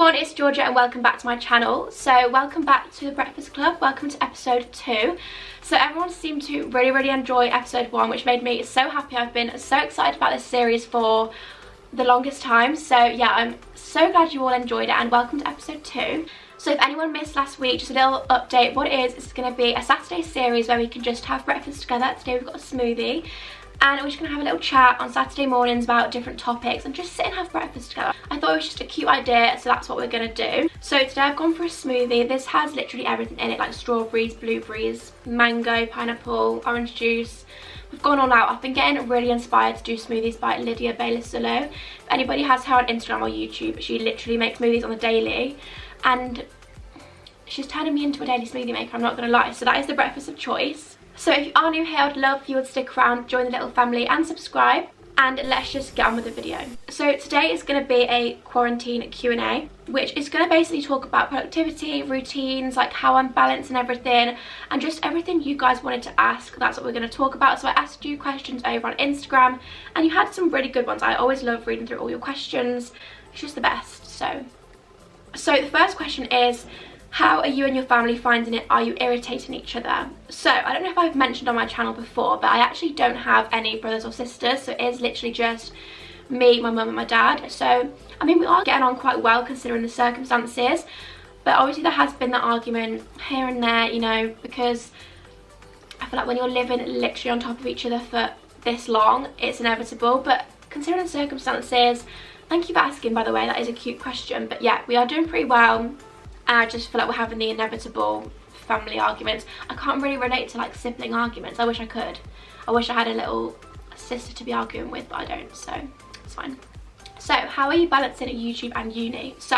everyone, it's Georgia and welcome back to my channel. So welcome back to the Breakfast Club, welcome to episode 2. So everyone seemed to really enjoy episode 1, which made me so happy. I've been so excited about this series for the longest time. So yeah, I'm so glad you all enjoyed it and welcome to episode 2. So if anyone missed last week, just a little update. What it is, it's going to be a Saturday series where we can just have breakfast together. Today we've got a smoothie. And we're just going to have a little chat on Saturday mornings about different topics and just sit and have breakfast together. I thought it was just a cute idea, so that's what we're going to do. So today I've gone for a smoothie. This has literally everything in it, like strawberries, blueberries, mango, pineapple, orange juice. We've gone all out. I've been getting really inspired to do smoothies by Lydia Baylor-Solo. If anybody has her on Instagram or YouTube, she literally makes smoothies on the daily. And she's turning me into a daily smoothie maker, I'm not going to lie. So that is the breakfast of choice. So if you are new here, I'd love if you would stick around, join the little family and subscribe, and let's just get on with the video. So today is going to be a quarantine Q&A, which is going to basically talk about productivity, routines, like how I'm balancing everything, and just everything you guys wanted to ask. That's what we're going to talk about. So I asked you questions over on Instagram and you had some really good ones. I always love reading through all your questions. It's just the best. So the first question is, how are you and your family finding it? Are you irritating each other? So I don't know if I've mentioned on my channel before, but I actually don't have any brothers or sisters. So it is literally just me, my mum and my dad. So I mean, we are getting on quite well considering the circumstances, but obviously there has been that argument here and there, you know, because I feel like when you're living literally on top of each other for this long, it's inevitable. But considering the circumstances, thank you for asking, by the way, that is a cute question. But yeah, we are doing pretty well. And I just feel like we're having the inevitable family arguments. I can't really relate to like sibling arguments. I wish I could. I wish I had a little sister to be arguing with, but I don't, so it's fine. So how are you balancing YouTube and uni? So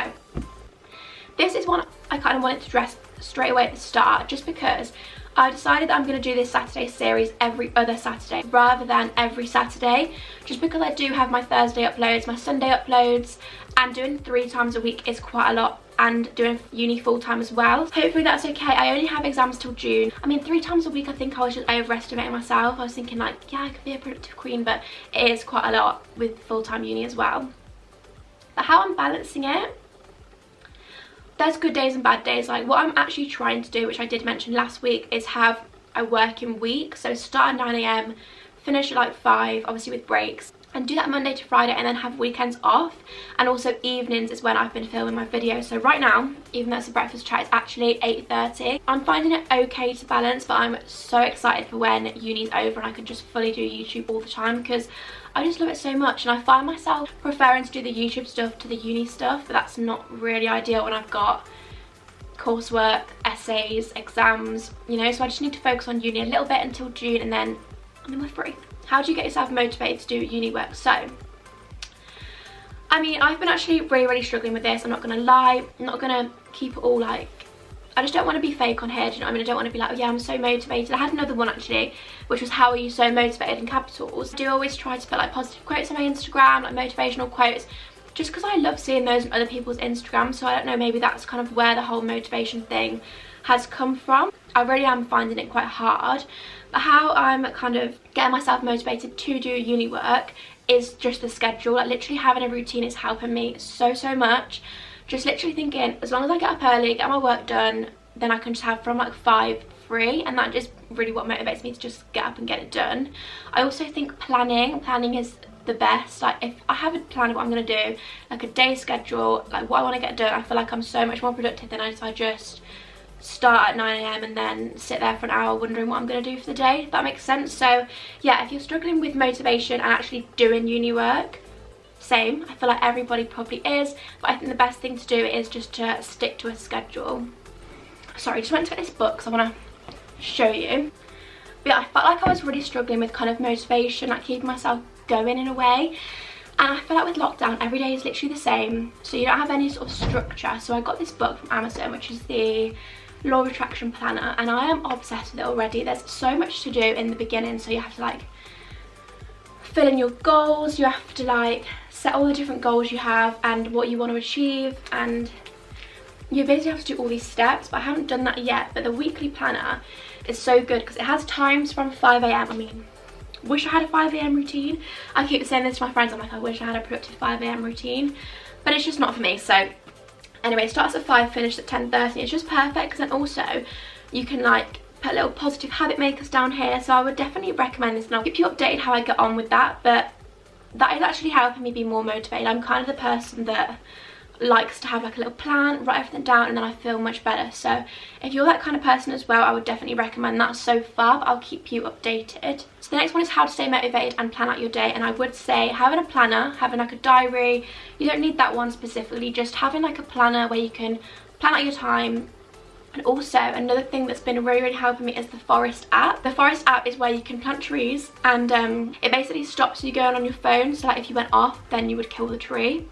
this is one I kind of wanted to address straight away at the start, just because I decided that I'm going to do this Saturday series every other Saturday rather than every Saturday, just because I do have my Thursday uploads, my Sunday uploads, and doing 3 times a week is quite a lot, and doing uni full-time as well. Hopefully that's okay. I only have exams till June. I mean, 3 times a week, I think I was just overestimating myself. I was thinking like, yeah, I could be a productive queen, but it is quite a lot with full-time uni as well. But how I'm balancing it, there's good days and bad days. Like what I'm actually trying to do, which I did mention last week, is have a working week. So start at 9 AM, finish at like 5, obviously with breaks, and do that Monday to Friday, and then have weekends off. And also evenings is when I've been filming my videos. So right now, even though it's a breakfast chat, it's actually 8:30. I'm finding it okay to balance, but I'm so excited for when uni's over and I can just fully do YouTube all the time, because I just love it so much. And I find myself preferring to do the YouTube stuff to the uni stuff, but that's not really ideal when I've got coursework, essays, exams, you know. So I just need to focus on uni a little bit until June, and then we're free. How do you get yourself motivated to do uni work? So I mean, I've been actually really struggling with this. I'm not gonna lie. I'm not gonna keep it all like, I just don't want to be fake on here, do you know what I mean? I don't want to be like, oh yeah, I'm so motivated. I had another one actually, which was, how are you so motivated, in capitals. I do always try to put like positive quotes on my Instagram, like motivational quotes, just because I love seeing those on other people's Instagram. So I don't know, maybe that's kind of where the whole motivation thing has come from. I really am finding it quite hard. But how I'm kind of getting myself motivated to do uni work is just the schedule. Like literally having a routine is helping me so much. Just literally thinking, as long as I get up early, get my work done, then I can just have from like 5 free, and that is really what motivates me to just get up and get it done. I also think planning is the best. Like if I have a plan of what I'm going to do, like a day schedule, like what I want to get done, I feel like I'm so much more productive than if I just start at 9 AM and then sit there for an hour wondering what I'm going to do for the day, if that makes sense. So yeah, if you're struggling with motivation and actually doing uni work, same. I feel like everybody probably is, but I think the best thing to do is just to stick to a schedule. Sorry, just went to get this book because I want to show you. But yeah, I felt like I was really struggling with kind of motivation, like keeping myself going in a way. And I feel like with lockdown, every day is literally the same, so you don't have any sort of structure. So I got this book from Amazon, which is the Law of Attraction Planner, and I am obsessed with it already. There's so much to do in the beginning, so you have to like fill in your goals, you have to like set all the different goals you have and what you want to achieve, and you basically have to do all these steps. But I haven't done that yet. But the weekly planner is so good because it has times from 5 AM. I mean, wish I had a 5 AM routine. I keep saying this to my friends, I'm like, I wish I had a productive 5 AM routine, but it's just not for me. So Anyway, it starts at 5, finishes at 10:30. It's just perfect because then also you can like put little positive habit makers down here. So I would definitely recommend this, and I'll keep you updated how I get on with that. But that is actually helping me be more motivated. I'm kind of the person that likes to have like a little plan, write everything down, and then I feel much better. So if you're that kind of person as well, I would definitely recommend that so far, but I'll keep you updated. So the next one is how to stay motivated and plan out your day. And I would say having a planner, having like a diary, you don't need that one specifically, just having like a planner where you can plan out your time. And also another thing that's been really helping me is the Forest app. The Forest app is where you can plant trees, and it basically stops you going on your phone. So like if you went off, then you would kill the tree,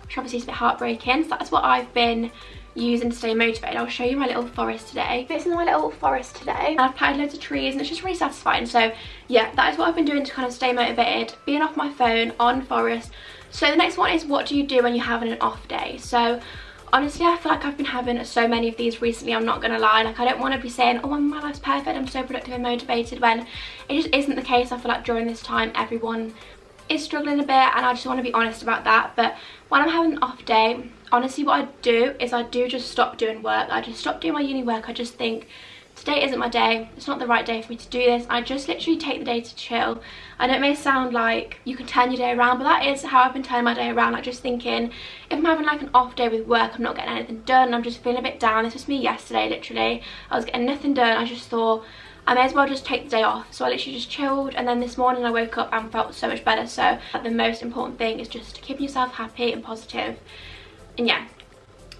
which obviously is a bit heartbreaking. So that's what I've been using to stay motivated. I'll show you my little forest today. This is my little forest today, and I've planted loads of trees, and it's just really satisfying. So yeah, that is what I've been doing to kind of stay motivated, being off my phone on forest. So the next one is, what do you do when you're having an off day? So honestly, I feel like I've been having so many of these recently, I'm not gonna lie. Like, I don't want to be saying, oh, my life's perfect, I'm so productive and motivated, when it just isn't the case. I feel like during this time everyone is struggling a bit, and I just want to be honest about that. But when I'm having an off day, honestly what I do is I do just stop doing work. I just stop doing my uni work. I just think, today isn't my day, it's not the right day for me to do this. I just literally take the day to chill. I know it may sound like you can turn your day around, but that is how I've been turning my day around. Like, just thinking, if I'm having like an off day with work, I'm not getting anything done, I'm just feeling a bit down. This was me yesterday, literally. I was getting nothing done. I just thought I may as well just take the day off. So I literally just chilled, and then this morning I woke up and felt so much better. So the most important thing is just keeping yourself happy and positive. And yeah,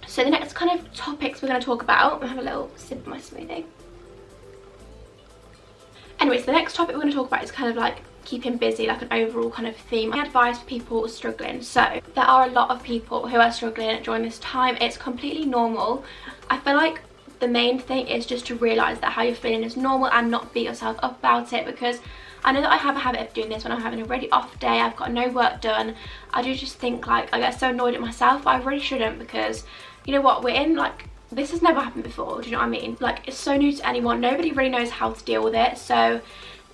so the next kind of topics we're going to talk about, I'll have a little sip of my smoothie. Anyways, the next topic we're going to talk about is kind of like keeping busy, like an overall kind of theme. My advice for people struggling. So there are a lot of people who are struggling during this time. It's completely normal. I feel like the main thing is just to realise that how you're feeling is normal, and not beat yourself up about it, because I know that I have a habit of doing this when I'm having a really off day, I've got no work done. I do just think like, I get so annoyed at myself, but I really shouldn't, because you know what, we're in like, this has never happened before, do you know what I mean? Like, it's so new to anyone, nobody really knows how to deal with it. So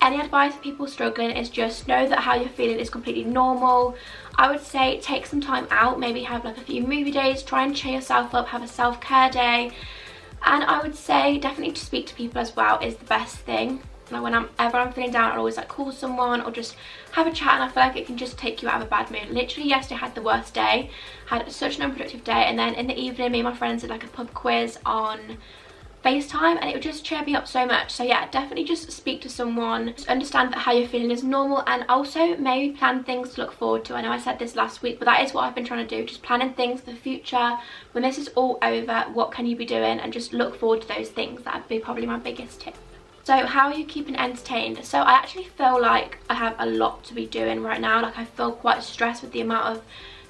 any advice for people struggling is just know that how you're feeling is completely normal. I would say take some time out, maybe have like a few movie days, try and cheer yourself up, have a self-care day. And I would say definitely to speak to people as well is the best thing. Like, whenever I'm feeling down, I'll always like call someone or just have a chat, and I feel like it can just take you out of a bad mood. Literally yesterday I had the worst day, had such an unproductive day, and then in the evening me and my friends did like a pub quiz on FaceTime, and it would just cheer me up so much. So yeah, definitely just speak to someone, just understand that how you're feeling is normal, and also maybe plan things to look forward to. I know I said this last week, but that is what I've been trying to do, just planning things for the future. When this is all over, what can you be doing, and just look forward to those things. That would be probably my biggest tip. So how are you keeping entertained? So I actually feel like I have a lot to be doing right now. Like, I feel quite stressed with the amount of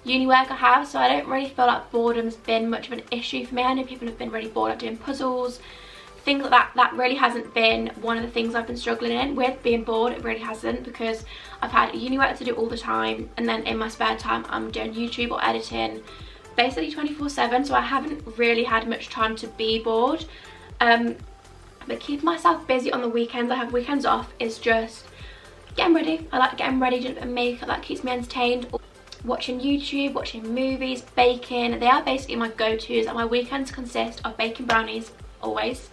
uni work I have, so I don't really feel like boredom's been much of an issue for me. I know people have been really bored at doing puzzles, things like that. That really hasn't been one of the things I've been struggling in with, being bored. It really hasn't, because I've had uni work to do all the time, and then in my spare time I'm doing YouTube or editing basically 24/7, so I haven't really had much time to be bored. But keeping myself busy on the weekends, I have weekends off, is just getting ready. I like getting ready, doing a bit of makeup, that keeps me entertained. Watching YouTube, watching movies, baking, they are basically my go-tos, and my weekends consist of baking brownies, always,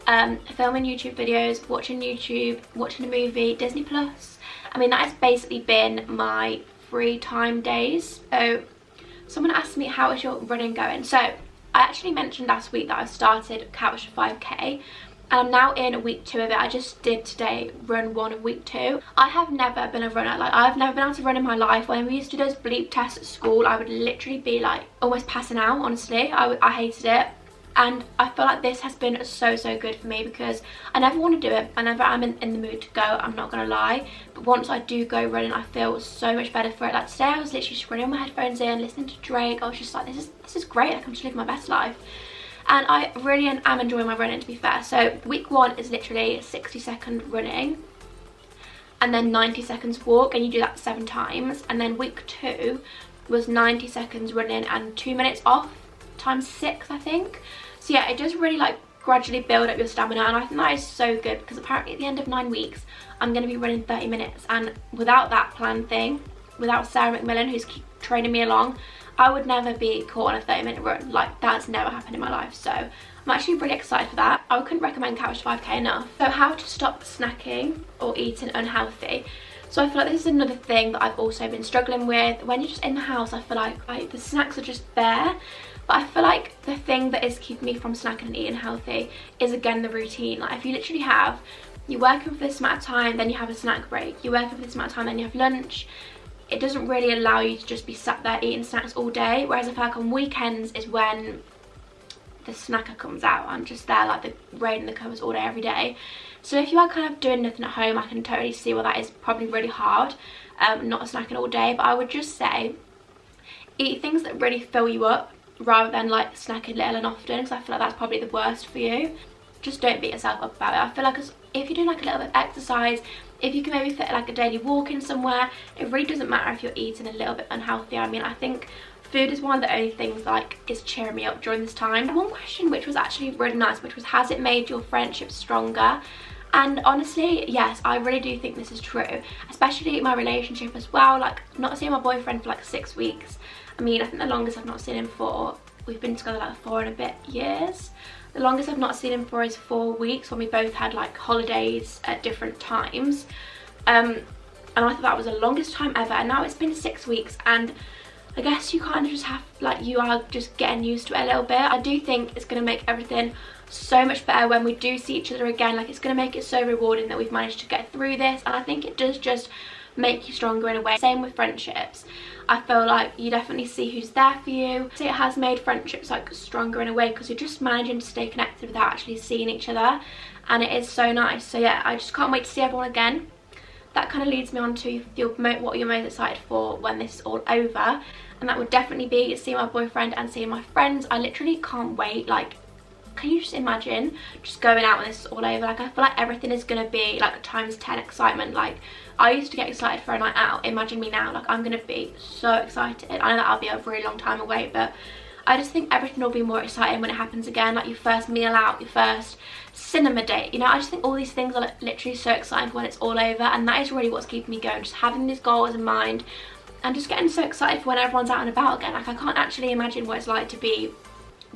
filming YouTube videos, watching YouTube, watching a movie, Disney Plus. I mean, that has basically been my free time days. So someone asked me, how is your running going? So I actually mentioned last week that I started Couch 5k, and I'm now in week 2 of it. I just did today run 1 of week 2. I have never been a runner. Like, I've never been able to run in my life. When we used to do those bleep tests at school, I would literally be like almost passing out, honestly. I hated it. And I feel like this has been so good for me, because I never want to do it. Whenever I'm in the mood to go, I'm not gonna lie, but once I do go running, I feel so much better for it. Like today I was literally just running with my headphones in, listening to Drake. I was just like, this is great. Like, I'm just living my best life. And I really am enjoying my running, to be fair. So week 1 is literally 60-second running, and then 90 seconds walk, and you do that 7 times. And then week 2 was 90 seconds running and 2 minutes off, times 6, I think. So yeah, it does really like gradually build up your stamina, and I think that is so good, because apparently at the end of 9 weeks I'm going to be running 30 minutes, and without that plan thing, without Sarah McMillan, who's training me along, I would never be caught on a 30-minute run. Like, that's never happened in my life. So I'm actually really excited for that. I couldn't recommend Couch to 5K enough. So how to stop snacking or eating unhealthy. So I feel like this is another thing that I've also been struggling with. When you're just in the house, I feel like the snacks are just there. But I feel like the thing that is keeping me from snacking and eating healthy is, again, the routine. Like, if you literally have, you're working for this amount of time, then you have a snack break. You're working for this amount of time, then you have lunch. It doesn't really allow you to just be sat there eating snacks all day. Whereas I feel like on weekends is when the snacker comes out. I'm just there like the rain in the covers all day, every day. So if you are kind of doing nothing at home, I can totally see why that is probably really hard, not snacking all day. But I would just say eat things that really fill you up, rather than like snacking little and often, because I feel like that's probably the worst for you. Just don't beat yourself up about it. I feel like if you're doing like a little bit of exercise, if you can maybe fit like a daily walk in somewhere, it really doesn't matter if you're eating a little bit unhealthy. I mean, I think food is one of the only things like is cheering me up during this time. One question which was actually really nice, which was, has it made your friendship stronger? And honestly, yes, I really do think this is true, especially my relationship as well. Like, not seeing my boyfriend for like 6 weeks. I mean, I think the longest I've not seen him for, we've been together like 4 and a bit years. The longest I've not seen him for is 4 weeks, when we both had like holidays at different times. And I thought that was the longest time ever, and now it's been 6 weeks, and I guess you kind of just have, like, you are just getting used to it a little bit. I do think it's going to make everything so much better when we do see each other again. Like, it's going to make it so rewarding that we've managed to get through this, and I think it does just make you stronger in a way. Same with friendships. I feel like you definitely see who's there for you. So it has made friendships like stronger in a way, because you're just managing to stay connected without actually seeing each other, and it is so nice. So yeah, I just can't wait to see everyone again. That kind of leads me on to what you're most excited for when this is all over, and that would definitely be seeing my boyfriend and seeing my friends. I literally can't wait. Like, can you just imagine just going out when this is all over? Like, I feel like everything is going to be like times 10 excitement. Like, I used to get excited for a night out. Imagine me now. Like, I'm going to be so excited. I know that I'll be a really long time away, but I just think everything will be more exciting when it happens again. Like, your first meal out, your first cinema date, you know. I just think all these things are like literally so exciting for when it's all over, and that is really what's keeping me going, just having these goals in mind and just getting so excited for when everyone's out and about again. Like, I can't actually imagine what it's like to be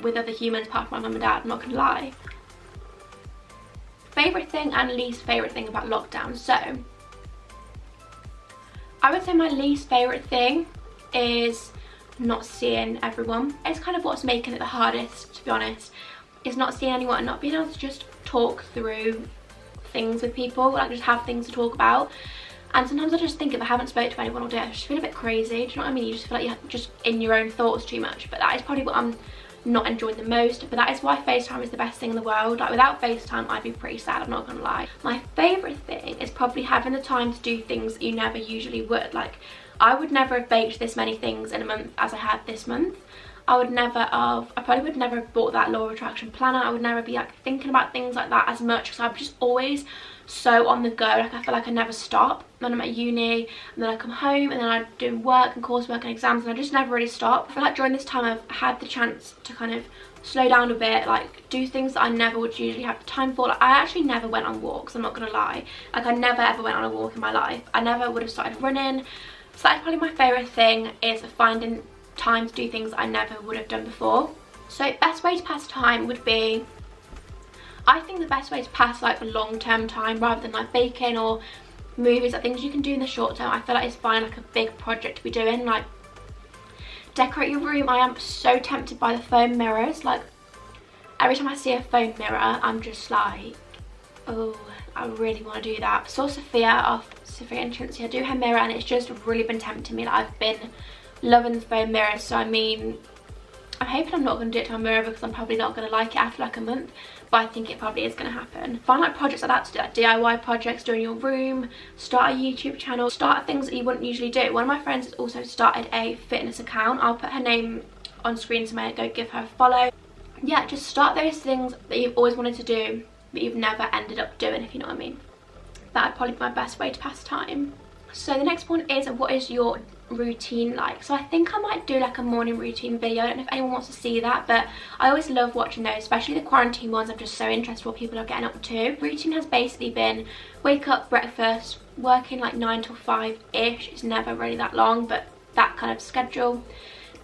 with other humans apart from my mum and dad, I'm not gonna lie. Favourite thing and least favourite thing about lockdown. So I would say my least favourite thing is not seeing everyone. It's kind of what's making it the hardest, to be honest, is not seeing anyone and not being able to just talk through things with people, like just have things to talk about. And sometimes I just think, if I haven't spoke to anyone all day, I just feel a bit crazy. Do you know what I mean? You just feel like you're just in your own thoughts too much. But that is probably what I'm not enjoying the most. But that is why FaceTime is the best thing in the world. Like, without FaceTime, I'd be pretty sad, I'm not gonna lie. My favourite thing is probably having the time to do things that you never usually would. Like, I would never have baked this many things in a month as I had this month. I probably would never have bought that law of attraction planner. I would never be like thinking about things like that as much, because I'm just always so on the go. Like, I feel like I never stop when I'm at uni, and then I come home, and then I'm doing work and coursework and exams, and I just never really stop. I feel like during this time I've had the chance to kind of slow down a bit, like do things that I never would usually have the time for. Like, I actually never went on walks, I'm not gonna lie. Like, I never ever went on a walk in my life. I never would have started running. So that's probably my favourite thing, is finding time to do things I never would have done before. So best way to pass time would be, I think the best way to pass like long-term time, rather than like baking or movies, like things you can do in the short term, I feel like it's fine like a big project to be doing. Like, decorate your room. I am so tempted by the foam mirrors. Like, every time I see a foam mirror, I'm just like, oh, I really want to do that. I saw Sophia off Sophia Entrance, do her mirror, and it's just really been tempting me. Like, I've been loving the foam mirror. So I mean, I'm hoping I'm not going to do it to my mirror, because I'm probably not going to like it after like a month, but I think it probably is going to happen. Find like projects like that to do, like DIY projects, doing your room, start a YouTube channel, start things that you wouldn't usually do. One of my friends has also started a fitness account. I'll put her name on screen, so maybe go give her a follow. Yeah, just start those things that you've always wanted to do but you've never ended up doing, if you know what I mean. That'd probably be my best way to pass time. So the next one is, what is your routine like? So I think I might do like a morning routine video. I don't know if anyone wants to see that, but I always love watching those, especially the quarantine ones. I'm just so interested what people are getting up to. Routine has basically been wake up, breakfast, working like 9 till 5 ish. It's never really that long, but that kind of schedule.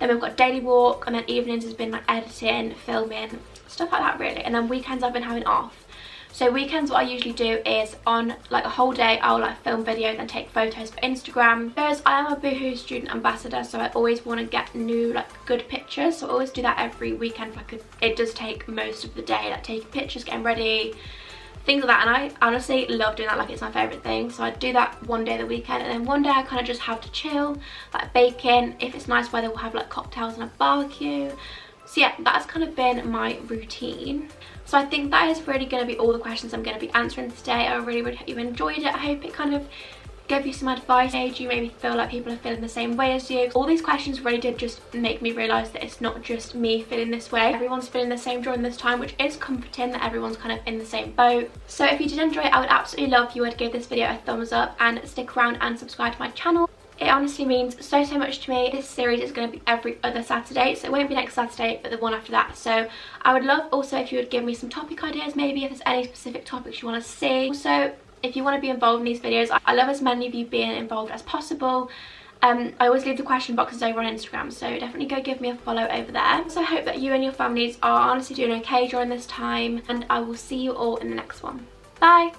Then we've got daily walk, and then evenings has been like editing, filming, stuff like that really. And then weekends I've been having off. So weekends, what I usually do is on like a whole day I'll like film videos and take photos for Instagram. Because I am a Boohoo student ambassador, so I always want to get new like good pictures, so I always do that every weekend. Like it does take most of the day, like taking pictures, getting ready, things like that. And I honestly love doing that, like it's my favourite thing. So I do that one day of the weekend, and then one day I kind of just have to chill, like baking. If it's nice weather, we'll have like cocktails and a barbecue. So yeah, that's kind of been my routine. So I think that is really going to be all the questions I'm going to be answering today. I really hope you enjoyed it. I hope it kind of gave you some advice, made you maybe feel like people are feeling the same way as you. All these questions really did just make me realise that it's not just me feeling this way. Everyone's feeling the same during this time, which is comforting that everyone's kind of in the same boat. So if you did enjoy it, I would absolutely love if you would give this video a thumbs up and stick around and subscribe to my channel. It honestly means so much to me. This series is going to be every other Saturday, so it won't be next Saturday but the one after that. So I would love also if you would give me some topic ideas, maybe if there's any specific topics you want to see. Also, if you want to be involved in these videos, I love as many of you being involved as possible. I always leave the question boxes over on Instagram, so definitely go give me a follow over there. So I hope that you and your families are honestly doing okay during this time, and I will see you all in the next one. Bye!